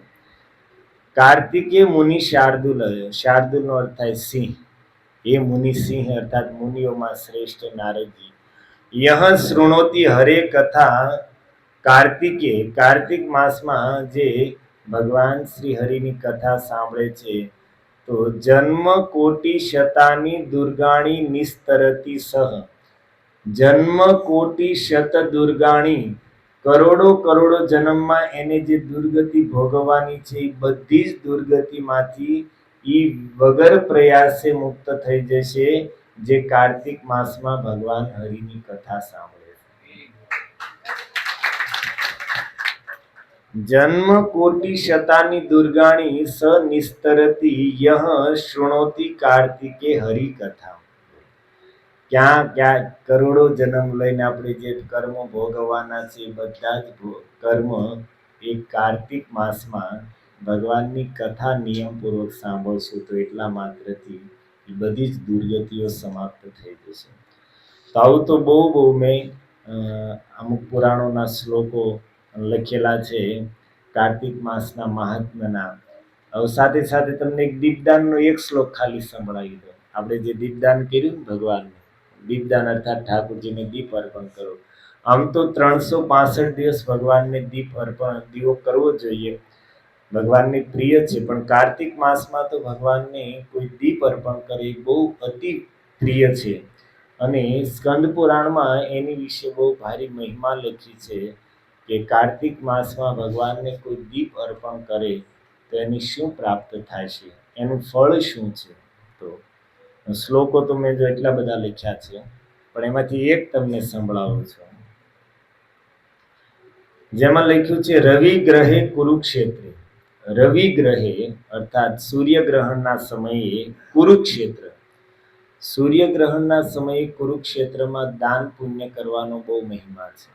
કાર્તિકે મુનિ શાર્દુલ, શાર્દુલનો અર્થ થાય સિંહ, એ મુનિ સિંહ અર્થાત મુનિઓમાં શ્રેષ્ઠ નારદજી. યહ શૃણોતિ હરે કથા કાર્તિકે, કાર્તિક માસમાં જે ભગવાન શ્રી હરિની કથા સાંભળે છે તો જન્મ કોટી શતાની દુર્ગાણી નિસ્તરતી સહ. જન્મ કોટી શત દુર્ગાણી, કરોડો કરોડો જન્મમાં એને જે દુર્ગતિ ભોગવવાની છે એ બધી જ દુર્ગતિમાંથી એ વગર પ્રયાસે મુક્ત થઈ જશે જે કાર્તિક માસમાં ભગવાન હરિની કથા સાંભળે છે. જન્મ કોટી શતાની દુર્ગાણી સ નિસ્તરતી યહ શૃણોતિ કાર્તિકે હરિ કથા. ક્યાં ક્યાં કરોડો જન્મ લઈને આપણે જે કર્મ ભોગવવાના છે બધા જ કર્મ એ કાર્તિક માસમાં ભગવાનની કથા નિયમપૂર્વક સાંભળશું તો એટલા માત્રથી એ બધી જ દુર્ગતિઓ સમાપ્ત થઈ જશે. તો આવું તો બહુ મેં અમુક પુરાણોના શ્લોકો લખેલા છે કાર્તિક માસના મહાત્મ્યના. હવે સાથે સાથે તમને એક દીપદાનનો એક શ્લોક ખાલી સંભળાવી દો. આપણે જે દીપદાન કર્યું ને ભગવાનને, દીપદાન અર્થાત ઠાકોરજીને દીપ અર્પણ કરો. આમ તો 365 દિવસ ભગવાનને દીપ અર્પણ દીવો કરવો જોઈએ, ભગવાનને પ્રિય છે, પણ કાર્તિક માસમાં તો ભગવાનને કોઈ દીપ અર્પણ કરે બહુ અતિ પ્રિય છે. અને સ્કંદ પુરાણમાં એની વિશે બહુ ભારી મહિમા લખી છે કે કાર્તિક માસમાં ભગવાનને કોઈ દીપ અર્પણ કરે તો એની શું પ્રાપ્ત થાય છે, એનું ફળ શું છે. તો શ્લોકો તો મેં જો એટલા બધા લખ્યા છે, પણ એમાંથી એક તમને સંભળાવું છું, જેમાં લખ્યું છે રવિ ગ્રહે કુરુક્ષેત્રે. રવિ ગ્રહે અર્થાત સૂર્યગ્રહણના સમયે કુરુક્ષેત્ર, સૂર્યગ્રહણના સમયે કુરુક્ષેત્રમાં દાન પુણ્ય કરવાનો બહુ મહિમા છે.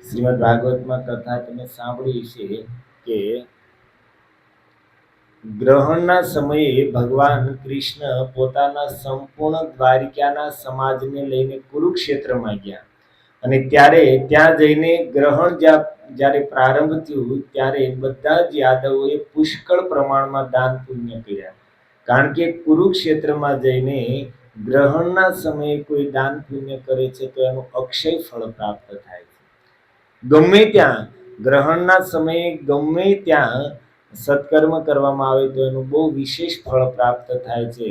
શ્રીમદ ભાગવતમાં કથા તમે સાંભળી છે કે ગ્રહણના સમયે ભગવાન કૃષ્ણ પોતાના સંપૂર્ણ દ્વારિકાના સમાજને લઈને કુરુક્ષેત્રમાં ગયા અને ત્યારે ત્યાં જઈને ગ્રહણ જ્યારે પ્રારંભ થયું ત્યારે બધા જ યાદવોએ પુષ્કળ પ્રમાણમાં દાન પુણ્ય કર્યા. કારણ કે કુરુક્ષેત્રમાં જઈને ગ્રહણના સમયે કોઈ દાન પુણ્ય કરે છે તો એનું અક્ષય ફળ પ્રાપ્ત થાય છે. ગમે ત્યાં ગ્રહણના સમયે ગમે ત્યાં સત્કર્મ કરવામાં આવે તો એનું બહુ વિશેષ ફળ પ્રાપ્ત થાય છે,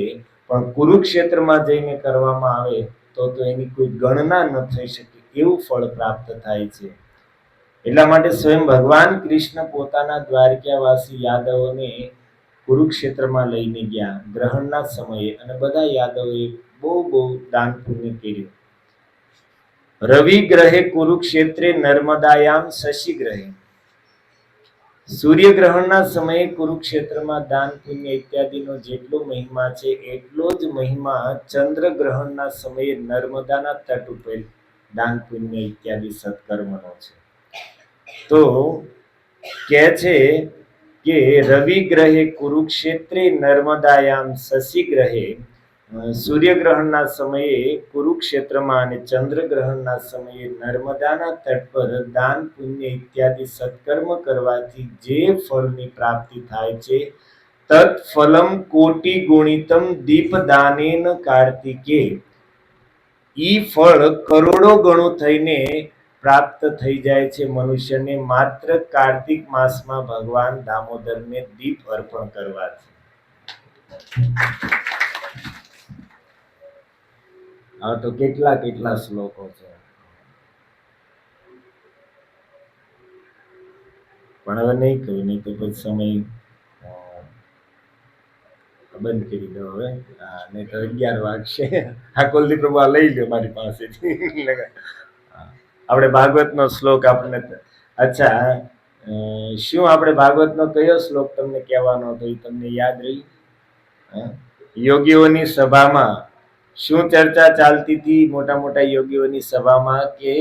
પણ કુરુક્ષેત્રમાં જઈને કરવામાં આવે તો એની કોઈ ગણના ન થઈ શકે એવું ફળ પ્રાપ્ત થાય છે. એટલા માટે સ્વયં ભગવાન કૃષ્ણ પોતાના દ્વારકાવાસી યાદવોને કુરુક્ષેત્રમાં લઈને ગયા ગ્રહણના સમયે અને બધા યાદવોએ બહુ દાન પુણ્ય કર્યું. રવિ ગ્રહે કુરુક્ષેત્રે નર્મદાયામ શશી ગ્રહે. સૂર્યગ્રહણના સમયે કુરુક્ષેત્રમાં દાન પુણ્ય ઇત્યાદિનો જેટલો મહિમા છે એટલો જ મહિમા ચંદ્રગ્રહણના સમયે નર્મદાના તટ ઉપર દાન પુણ્ય ઇત્યાદિ સત્કર્મનો છે. તો કહે છે કે રવિ ગ્રહે કુરુક્ષેત્રે નર્મદાયામ શશી ગ્રહે, સૂર્યગ્રહણના સમયે કુરુક્ષેત્રમાં અને ચંદ્રગ્રહણના સમયે નર્મદાના તટ પર દાન પુણ્ય ઇત્યાદિ સત્કર્મ કરવાથી જે ફળની પ્રાપ્તિ થાય છે તત ફલમ કોટિ ગુણિતમ દીપદાનેન કાર્તિકે. ઈ ફળ કરોડો ગણું થઈને પ્રાપ્ત થઈ જાય છે મનુષ્યને માત્ર કાર્તિક માસમાં ભગવાન દામોદરને દીપ અર્પણ કરવાથી. આ તો કેટલા કેટલા શ્લોકો છે, પણ હવે નહીં કહ્યું, નહીં તો પછી સમય બંધ કરી દો હવે. નહીં તો 11 વાગશે. આ કુલદીપ પ્રભુ આ લઈ લો મારી પાસેથી. આપણે ભાગવતનો શ્લોક આપણને, અચ્છા શું આપણે ભાગવતનો કયો શ્લોક તમને કહેવાનો હતો એ તમને યાદ રહી? યોગીઓની સભામાં શું ચર્ચા ચાલતી હતી? મોટા મોટા યોગીઓની સભામાં કે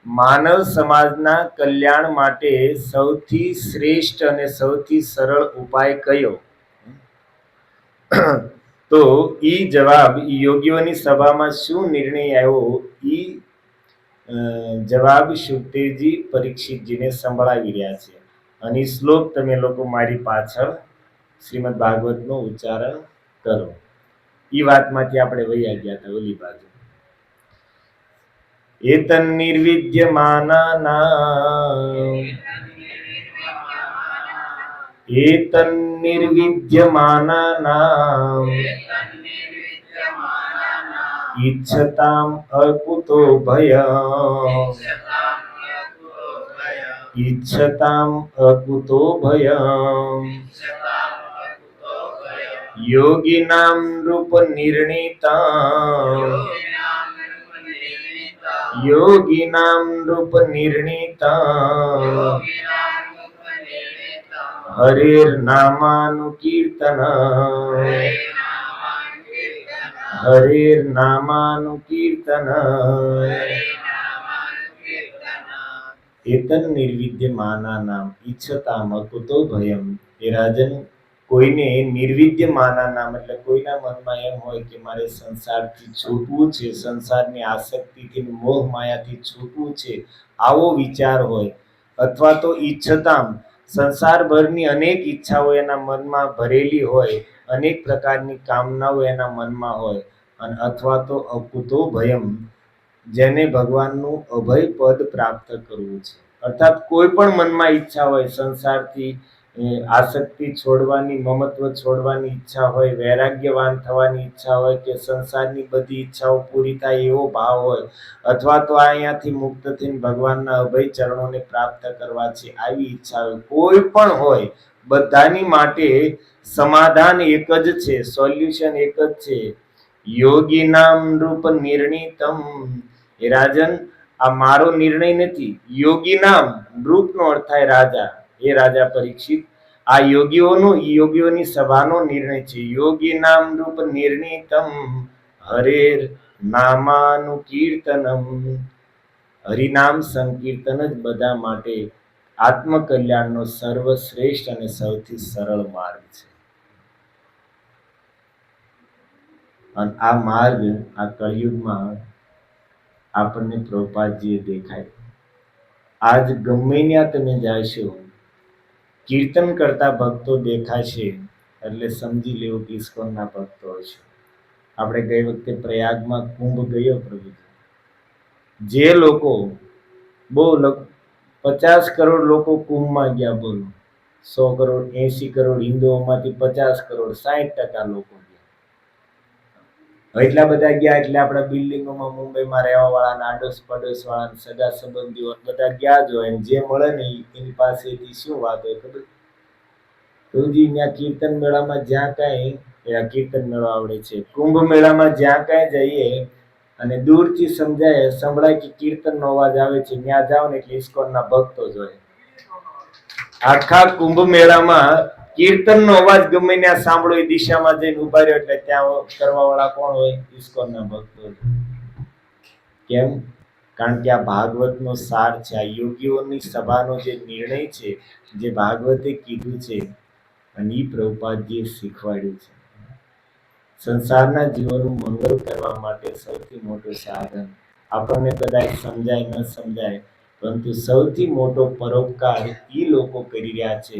માનવ સમાજના કલ્યાણ માટે સૌથી શ્રેષ્ઠ અને સૌથી સરળ ઉપાય કયો? તો ઈ જવાબ યોગીઓની સભામાં શું નિર્ણય આવ્યો ઈ જવાબ શુકદેવજી પરીક્ષિતજીને સંભળાવી રહ્યા છે. અને શ્લોક તમે લોકો મારી પાછળ શ્રીમદ ભાગવતનો ઉચ્ચારણ કરો. ઈ વાતમાંથી આપણે વૈયા ગયા હતા ઓલી બાજુ. એતન નિર્વિદ્યમાનાનામ ઈચ્છતામ અકુતો ભયમ યોગીનામ નૃપ નિર્ણિતા હરેર નામાનુકીર્તન એતન નિર્વિદ્યમાનાનામ ઈચ્છતામ અકુતો ભયમ. એ રાજન, કોઈને નિર્વિદ્યમાનાનામ એટલે કોઈના મનમાં એમ હોય કે મારે સંસારથી છૂટવું છે, સંસારની આસક્તિથી મોહ માયાથી છૂટવું છે, આવો વિચાર હોય, અથવા તો ઈચ્છતામ સંસારભરની અનેક ઈચ્છાઓ એના મનમાં ભરેલી હોય, અનેક પ્રકારની કામનાઓ એના મનમાં હોય, અને અથવા તો અકુતો ભયમ જેને ભગવાનનું અભય પદ પ્રાપ્ત કરવું છે. અર્થાત કોઈ પણ મનમાં ઈચ્છા હોય, સંસારથી આસક્તિ છોડવાની, મમત્વ છોડવાની ઈચ્છા હોય, વૈરાગ્યવાન થવાની ઈચ્છા હોય, કે સંસારની બધી ઈચ્છાઓ પૂરી થાય એવો ભાવ હોય, અથવા તો અહીંયાથી મુક્ત થઈને ભગવાનના અભય ચરણોને પ્રાપ્ત કરવા છે આવી ઈચ્છા હોય, કોઈ પણ હોય, બધાની માટે સમાધાન એક જ છે, સોલ્યુશન એક જ છે. યોગીનામ નૃપ નિર્ણિતમ. એ રાજન, આ મારો નિર્ણય નથી. યોગીનામ, નૃપનો અર્થ થાય રાજા. એ રાજા પરીક્ષિત, આ યોગીઓની સભાનો નિર્ણય છે. યોગીનામ નૃપ નિર્ણિતમ હરેર નામાનુકીર્તનમ. હરિનામ સંકીર્તન જ બધા માટે આત્મકલ્યાણનો સર્વશ્રેષ્ઠ અને સૌથી સરળ માર્ગ છે. અને આ માર્ગ આ કળિયુગમાં આપણને પ્રભુપાદજીએ દેખાય. આજ ગમે ત્યાં તમે જાશો, કીર્તન કરતા ભક્તો દેખાશે એટલે સમજી લેવું કે ઇસ્કોનના ભક્તો હશે. આપણે ગઈ વખતે પ્રયાગમાં કુંભ ગયો પ્રભુજી, જે લોકો બહુ 50 કરોડ લોકો કુંભમાં ગયા, બોલો 100 કરોડ 80 કરોડ હિન્દુઓમાંથી 50 કરોડ 60% લોકો ગયા. એટલા બધા ગયા એટલે આપણા બિલ્ડિંગોમાં મુંબઈમાં રહેવા વાળા, આડોશ પડોશ વાળા, સગા સંબંધીઓ બધા ગયા જ હોય. જે મળે ને એની પાસેથી શું વાત હોય ખબર? પ્રભુજી ત્યાં કીર્તન મેળામાં જ્યાં કાંઈ, કીર્તન મેળો આવડે છે, કુંભ મેળામાં જ્યાં કાંઈ જઈએ અને દૂરથી સંભળાય કે કીર્તનનો અવાજ આવે છે, ત્યાં જાઓ ને એટલે ઇસ્કોનના ભક્તો જ હોય. આખા કુંભ મેળામાં કીર્તનનો અવાજ ગમે ત્યાં સાંભળો, એ દિશામાં જઈને ઉભા રહ્યો એટલે ત્યાં કરવા વાળા કોણ હોય? ઇસ્કોનના ભક્તો. કેમ? કારણ કે આ ભાગવતનો સાર છે. આ યોગીઓની સભાનો જે નિર્ણય છે, જે ભાગવતે કીધું છે, અને એ પ્રભુપાદજીએ શીખવાડ્યું છે. સંસારના જીવનનું મંગળ કરવા માટે સૌથી મોટું સાધન, આપણને કદાચ સમજાય ન સમજાય, પરંતુ સૌથી મોટો પરોપકાર એ લોકો કરી રહ્યા છે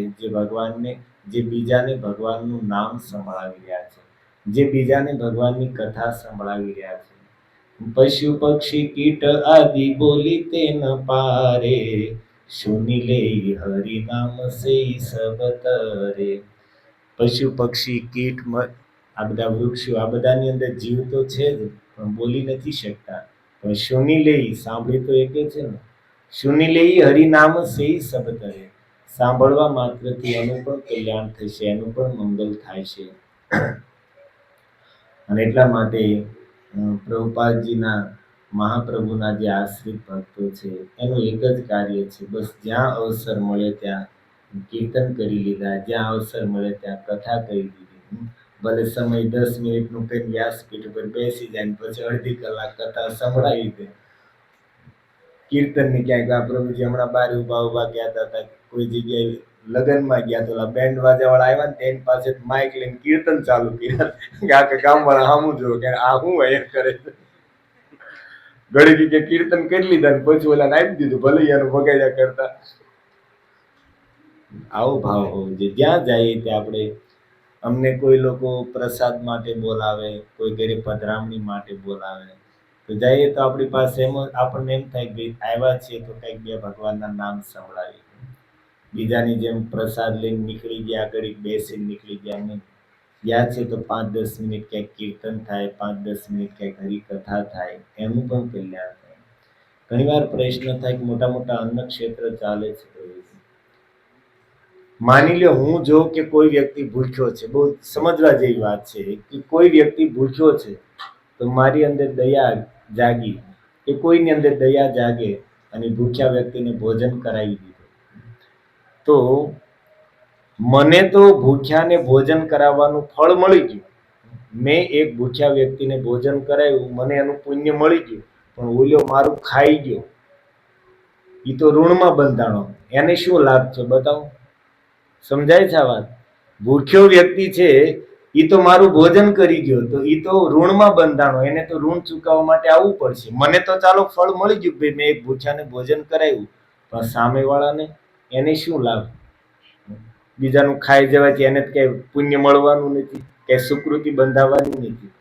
જે બીજાને ભગવાનનું નામ સંભળાવી રહ્યા છે, જે બીજાને ભગવાનની કથા સંભળાવી રહ્યા છે. પશુ પક્ષી કીટ આદि બોલી તે ન પારે, સુની લે હરિ નામ સે સબ તરે. પશુ પક્ષી કીટ આ બધા વૃક્ષો, આ બધાની અંદર જીવ તો છે જ, પણ બોલી નથી શકતા. પણ સુની લે, સાંભળી તો એકે છે ને. સુની લે હરિ નામ સે સબ તરે, સાંભળવા માત્રથી એનું પણ કલ્યાણ થશે, એનું પણ મંગલ થાય છે. અને એટલા માટે પ્રભુપાદજીના, મહાપ્રભુના જે આશ્રિત ભક્તો છે, એનું એક જ કાર્ય છે, બસ જ્યાં અવસર મળે ત્યાં કીર્તન કરી લીધા, જ્યાં અવસર મળે ત્યાં કથા કરી દીધી. ભલે સમય 10 મિનિટનું કઈ વ્યાસપીઠ પર બેસી જાય, પછી અડધી કલાક કથા સંભળાવી દે. કીર્તનની ક્યાંક આ પ્રભુજી હમણાં બહાર ઉભા ગયા હતા, કોઈ જગ્યાએ લગ્નમાં ગયા તો બેન્ડ વાજા વાળા આવ્યા ને તેની પાસે માઇક લઈને કીર્તન ચાલુ કર્યા. આખા ગામ વાળા સામું જો કે આ શું અહીંયા કરે છે. ઘડી કે કીર્તન કરી લીધા ને પછી ઓલા આપી દીધું, ભલે એનું વગાડ્યા કરતા. આવો ભાવ હોવો જોઈએ. જ્યાં જઈએ ત્યાં આપણે, અમને કોઈ લોકો પ્રસાદ માટે બોલાવે, કોઈ ઘરે પધરામણી માટે બોલાવે, તો જઈએ તો આપણી પાસે એમ આપણને એમ થાય કે આવ્યા છીએ તો કંઈક બે ભગવાનના નામ સંભળાવીએ. બીજાની જેમ પ્રસાદ લઈને નીકળી ગયા, ઘડીક બેસીને નીકળી ગયા નહીં. ગયા છે તો 5-10 મિનિટ ક્યાંક કીર્તન થાય, 5-10 મિનિટ ક્યાંક હરિકથા થાય, એનું પણ કલ્યાણ થાય. ઘણી વાર પ્રશ્ન થાય કે મોટા મોટા અન્ન ક્ષેત્ર ચાલે છે, માની લો હું જો કે કોઈ વ્યક્તિ ભૂખ્યો છે, બહુ સમજવા જેવી વાત છે કે કોઈ વ્યક્તિ ભૂખ્યો છે તો મારી અંદર દયા જાગી, કે કોઈની અંદર દયા જાગે અને ભૂખ્યા વ્યક્તિને ભોજન કરાવી દીધું, તો મને તો ભૂખ્યાને ભોજન કરાવવાનું ફળ મળી ગયું. મેં એક ભૂખ્યા વ્યક્તિને ભોજન કરાવ્યું, મને એનું પુણ્ય મળી ગયું. પણ ઓલો મારું ખાઈ ગયો, એ તો ઋણમાં બંધાણો, એને શું લાભ છે બતાવો? સમજાય છે આ વાત? ભૂખ્યો વ્યક્તિ છે, એ તો મારું ભોજન કરી ગયો, તો એ તો ઋણમાં બંધાણો, એને તો ઋણ ચૂકવવા માટે આવવું પડશે. મને તો ચાલો ફળ મળી ગયું, ભાઈ મેં એક ભૂખ્યાને ભોજન કરાવ્યું, પણ સામેવાળાને એને શું લાભ? બીજાનું ખાઈ જવાથી એને કઈ પુણ્ય મળવાનું નથી, કઈ સુકૃતિ બંધાવવાની નથી.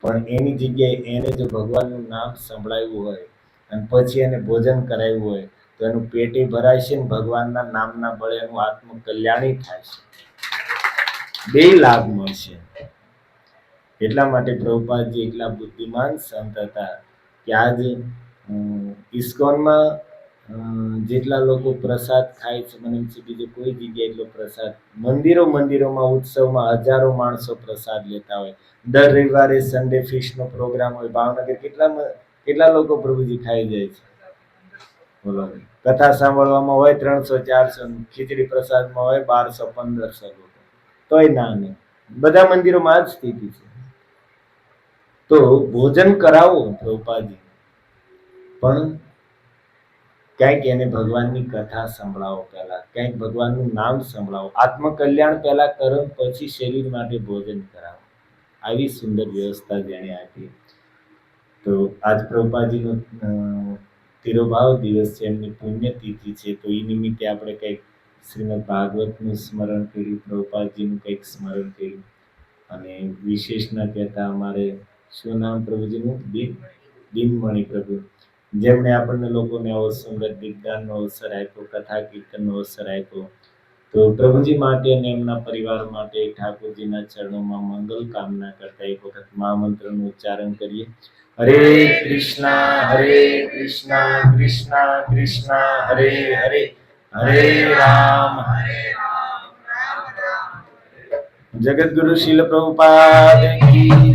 પણ એની જગ્યાએ એને જો ભગવાનનું નામ સંભળાવ્યું હોય અને પછી એને ભોજન કરાવ્યું હોય તો એનું પેટે ભરાય છે ને ભગવાનના નામના બળે એનું આત્મ કલ્યાણી થાય છે, બે લાભ મળશે. એટલા માટે પ્રભુપાદજી એટલા બુદ્ધિમાન સંત હતા કે આજે ઇસ્કોનમાં જેટલા લોકો પ્રસાદ ખાય છે, મને છે બીજે કોઈ જગ્યાએ એટલો પ્રસાદ, મંદિરોમાં ઉત્સવમાં હજારો માણસો પ્રસાદ લેતા હોય. દર રવિવારે સન્ડે ફિશનો પ્રોગ્રામ હોય, ભાવનગર કેટલા લોકો પ્રભુજી ખાઈ જાય છે, બોલો. કથા સાંભળવામાં હોય 300-400, ખીચડી પ્રસાદમાં હોય 1200-1500 લોકો, તોય ના નહીં. બધા મંદિરોમાં આ જ સ્થિતિ છે. તો ભોજન કરાવો પ્રભુપાદજી, પણ ક્યાંક એને ભગવાનની કથા સંભળાવો, પહેલા ક્યાંક ભગવાનનું નામ સંભળાવો, આત્મકલ્યાણ પહેલા કરો, પછી શરીર માટે ભોજન કરાવો. આવી સુંદર વ્યવસ્થા જેણે આપી. તો આજ પ્રભુપાદજીનો તિરોભાવ દિવસ છે, એમની પુણ્યતિથિ છે, તો એ નિમિત્તે આપણે કંઈક શ્રીમદ ભાગવતનું સ્મરણ કર્યું, પ્રભુપાદજીનું કંઈક સ્મરણ કર્યું. અને વિશેષ ન કહેતા અમારે શું નામ પ્રભુજીનું? દિનમણી પ્રભુ, જેમણે આપણને લોકોને આવો સુંદર દીપદાનનો અવસર આપ્યો, કથા કીર્તનનો અવસર આપ્યો. તો પ્રભુજી માટે અને એમના પરિવાર માટે ઠાકોરજીના ચરણોમાં મંગલ કામના કરતા એક વખત મહામંત્રનું ઉચ્ચારણ કરીએ. હરે કૃષ્ણ કૃષ્ણ કૃષ્ણ હરે હરે, હરે રામ જગતગુરુ શીલ પ્રભુપાદ કી